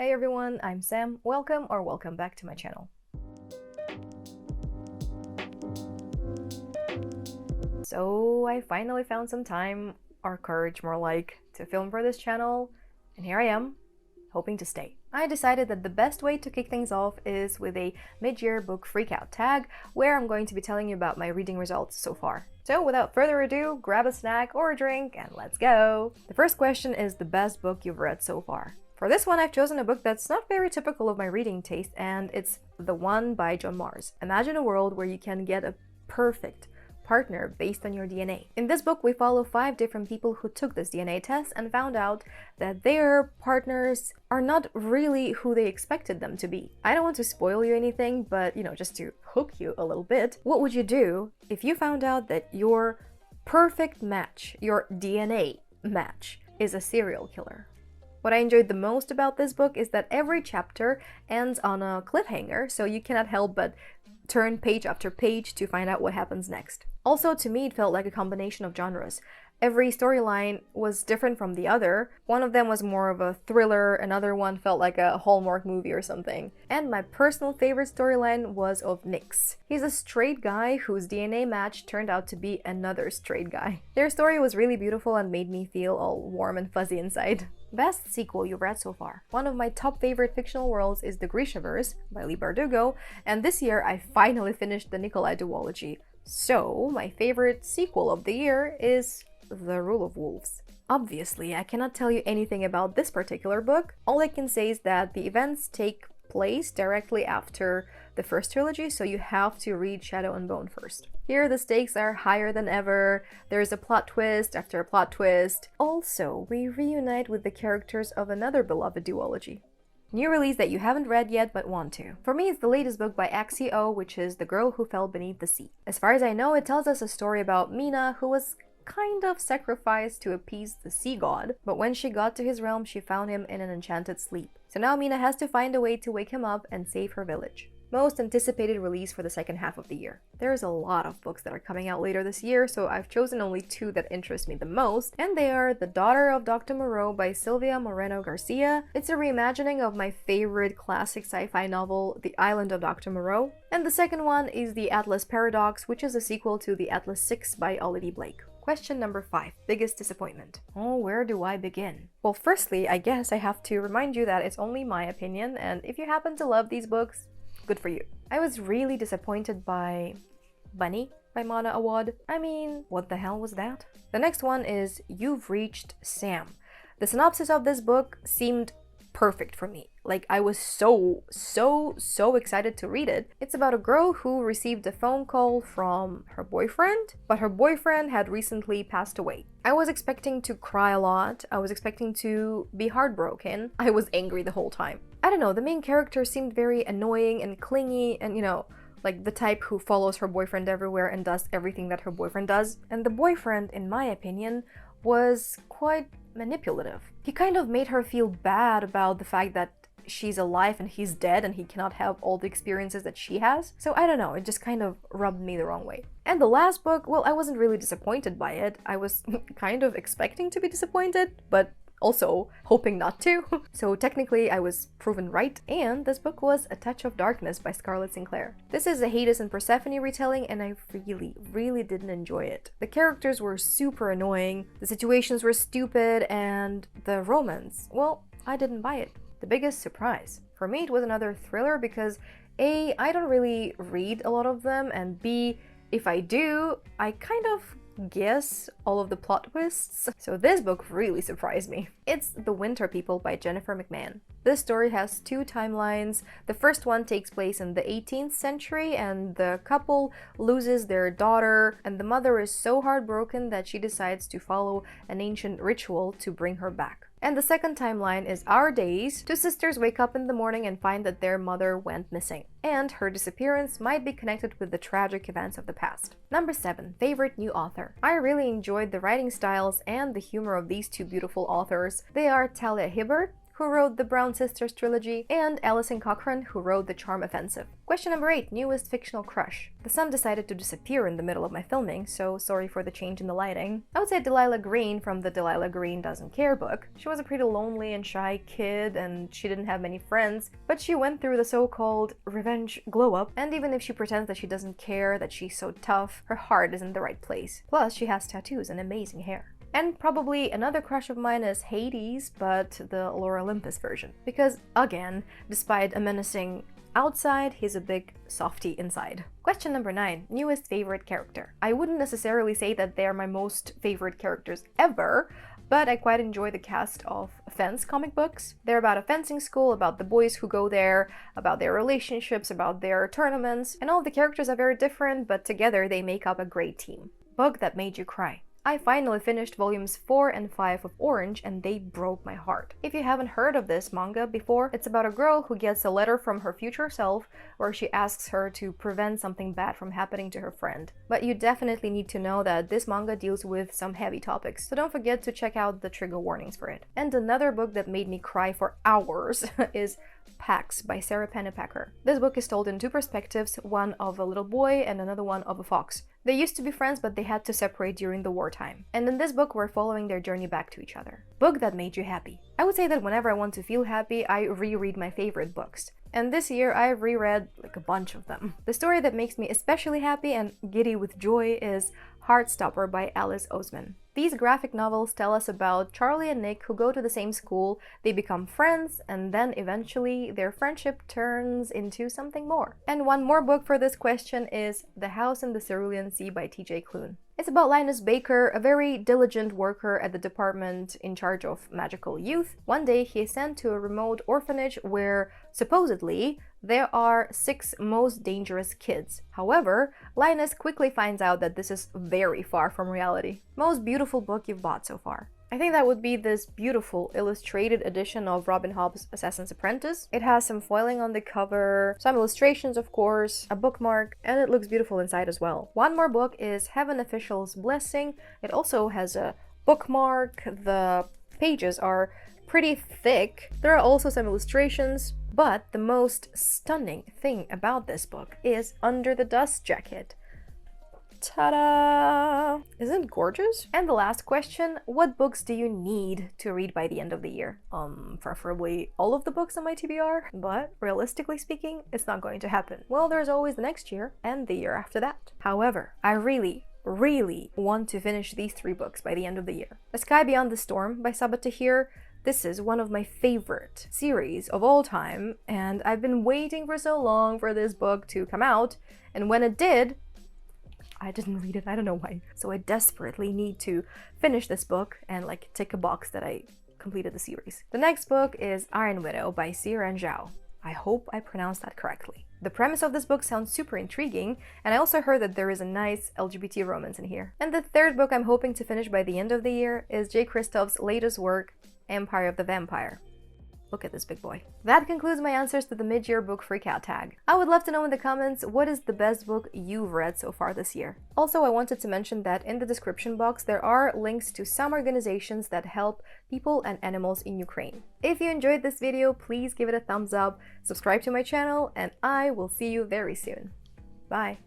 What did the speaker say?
Hey everyone, I'm Sam. Welcome back to my channel. So I finally found some time, or courage more like, to film for this channel, and here I am, hoping to stay. I decided that the best way to kick things off is with a mid-year book Freakout tag, where I'm going to be telling you about my reading results so far. So without further ado, grab a snack or a drink and let's go! The first question is the best book you've read so far. For this one, I've chosen a book that's not very typical of my reading taste, and it's The One by John Mars. Imagine a world where you can get a perfect partner based on your DNA. In this book, we follow 5 different people who took this DNA test and found out that their partners are not really who they expected them to be. I don't want to spoil you anything, but just to hook you a little bit, what would you do if you found out that your perfect match, your DNA match, is a serial killer? What I enjoyed the most about this book is that every chapter ends on a cliffhanger, so you cannot help but turn page after page to find out what happens next. Also, to me, it felt like a combination of genres. Every storyline was different from the other. One of them was more of a thriller, another one felt like a Hallmark movie or something. And my personal favorite storyline was of Nix. He's a straight guy whose DNA match turned out to be another straight guy. Their story was really beautiful and made me feel all warm and fuzzy inside. Best sequel you've read so far. One of my top favorite fictional worlds is The Grishaverse by Leigh Bardugo, and this year I finally finished the Nikolai duology. So my favorite sequel of the year is The Rule of Wolves. Obviously, I cannot tell you anything about this particular book. All I can say is that the events take place directly after the first trilogy, so you have to read Shadow and Bone first. Here the stakes are higher than ever, there's a plot twist after a plot twist. Also, we reunite with the characters of another beloved duology. New release that you haven't read yet but want to. For me, it's the latest book by Axie, which is The Girl Who Fell Beneath the Sea. As far as I know, it tells us a story about Mina, who was kind of sacrificed to appease the sea god, but when she got to his realm, she found him in an enchanted sleep. So now Mina has to find a way to wake him up and save her village. Most anticipated release for the second half of the year. There's a lot of books that are coming out later this year, so I've chosen only 2 that interest me the most, and they are The Daughter of Dr. Moreau by Silvia Moreno-Garcia. It's a reimagining of my favorite classic sci-fi novel, The Island of Dr. Moreau, and the second one is The Atlas Paradox, which is a sequel to The Atlas 6 by Olivia Blake. Question number 5. Biggest disappointment. Oh, where do I begin? Well, firstly, I guess I have to remind you that it's only my opinion, and if you happen to love these books, good for you. I was really disappointed by Bunny by Mana Awad. I mean, what the hell was that? The next one is You've Reached Sam. The synopsis of this book seemed perfect for me. Like, I was so excited to read it. It's about a girl who received a phone call from her boyfriend, but her boyfriend had recently passed away. I was expecting to cry a lot. I was expecting to be heartbroken. I was angry the whole time. I don't know, the main character seemed very annoying and clingy and, like the type who follows her boyfriend everywhere and does everything that her boyfriend does. And the boyfriend, in my opinion, was quite manipulative. He kind of made her feel bad about the fact that she's alive and he's dead and he cannot have all the experiences that she has. So I don't know, it just kind of rubbed me the wrong way. And the last book, well, I wasn't really disappointed by it. I was kind of expecting to be disappointed, but also hoping not to. So technically I was proven right, and this book was A Touch of Darkness by Scarlett Sinclair. This is a Hades and Persephone retelling, and I really didn't enjoy it. The characters were super annoying, the situations were stupid, and the romance, well, I didn't buy it. The biggest surprise. For me, it was another thriller because A, I don't really read a lot of them, and B, if I do, I kind of guess all of the plot twists. So this book really surprised me. It's The Winter People by Jennifer McMahon. This story has 2 timelines. The first one takes place in the 18th century, and the couple loses their daughter, and the mother is so heartbroken that she decides to follow an ancient ritual to bring her back. And the second timeline is our days. 2 sisters wake up in the morning and find that their mother went missing, and her disappearance might be connected with the tragic events of the past. Number 7. Favorite new author. I really enjoyed the writing styles and the humor of these 2 beautiful authors. They are Talia Hibbert, who wrote the Brown Sisters trilogy, and Alison Cochrane, who wrote The Charm Offensive. Question number 8, newest fictional crush. The sun decided to disappear in the middle of my filming, so sorry for the change in the lighting. I would say Delilah Green from the Delilah Green Doesn't Care book. She was a pretty lonely and shy kid, and she didn't have many friends, but she went through the so-called revenge glow-up, and even if she pretends that she doesn't care, that she's so tough, her heart is in the right place. Plus, she has tattoos and amazing hair. And probably another crush of mine is Hades, but the Lore Olympus version. Because, again, despite a menacing outside, he's a big softie inside. Question number 9, newest favorite character. I wouldn't necessarily say that they're my most favorite characters ever, but I quite enjoy the cast of Fence comic books. They're about a fencing school, about the boys who go there, about their relationships, about their tournaments, and all of the characters are very different, but together they make up a great team. Book that made you cry. I finally finished volumes 4 and 5 of Orange, and they broke my heart. If you haven't heard of this manga before, it's about a girl who gets a letter from her future self where she asks her to prevent something bad from happening to her friend. But you definitely need to know that this manga deals with some heavy topics, so don't forget to check out the trigger warnings for it. And another book that made me cry for hours is Pax by Sarah Pennypacker. This book is told in 2 perspectives, one of a little boy and another one of a fox. They used to be friends, but they had to separate during the wartime. And in this book, we're following their journey back to each other. Book that made you happy. I would say that whenever I want to feel happy, I reread my favorite books. And this year, I've reread like a bunch of them. The story that makes me especially happy and giddy with joy is Heartstopper by Alice Oseman. These graphic novels tell us about Charlie and Nick who go to the same school, they become friends, and then eventually their friendship turns into something more. And one more book for this question is The House in the Cerulean Sea by T.J. Klune. It's about Linus Baker, a very diligent worker at the department in charge of magical youth. One day he is sent to a remote orphanage where, supposedly, there are 6 most dangerous kids. However, Linus quickly finds out that this is very far from reality. Most beautiful book you've bought so far? I think that would be this beautiful illustrated edition of Robin Hobb's Assassin's Apprentice. It has some foiling on the cover, some illustrations of course, a bookmark, and it looks beautiful inside as well. One more book is Heaven Official's Blessing. It also has a bookmark. The pages are pretty thick. There are also some illustrations, but the most stunning thing about this book is Under the Dust Jacket. Ta-da! Isn't it gorgeous? And the last question, what books do you need to read by the end of the year? Preferably all of the books on my TBR, but realistically speaking, it's not going to happen. Well, there's always the next year and the year after that. However, I really want to finish these 3 books by the end of the year. The Sky Beyond the Storm by Sabaa Tahir. This is one of my favorite series of all time, and I've been waiting for so long for this book to come out, and when it did, I didn't read it, I don't know why. So I desperately need to finish this book and like tick a box that I completed the series. The next book is Iron Widow by Xiran Zhao. I hope I pronounced that correctly. The premise of this book sounds super intriguing, and I also heard that there is a nice LGBT romance in here. And the third book I'm hoping to finish by the end of the year is Jay Kristoff's latest work, Empire of the Vampire. Look at this big boy. That concludes my answers to the mid-year book Freakout tag. I would love to know in the comments what is the best book you've read so far this year. Also, I wanted to mention that in the description box there are links to some organizations that help people and animals in Ukraine. If you enjoyed this video, please give it a thumbs up, subscribe to my channel, and I will see you very soon. Bye!